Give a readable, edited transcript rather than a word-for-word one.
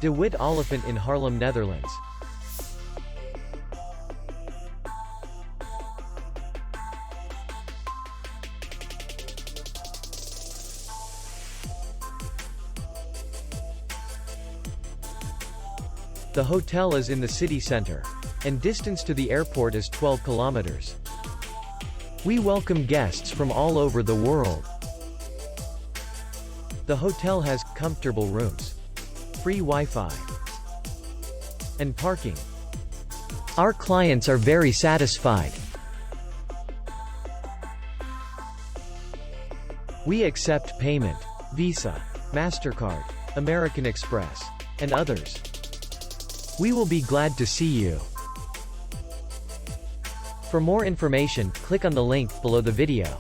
De Witte Olyphant in Haarlem, Netherlands. The hotel is in the city center, and distance to the airport is 12 kilometers. We welcome guests from all over the world. The hotel has comfortable rooms, free Wi-Fi, and parking. Our clients are very satisfied. We accept payment, Visa, MasterCard, American Express, and others. We will be glad to see you. For more information, click on the link below the video.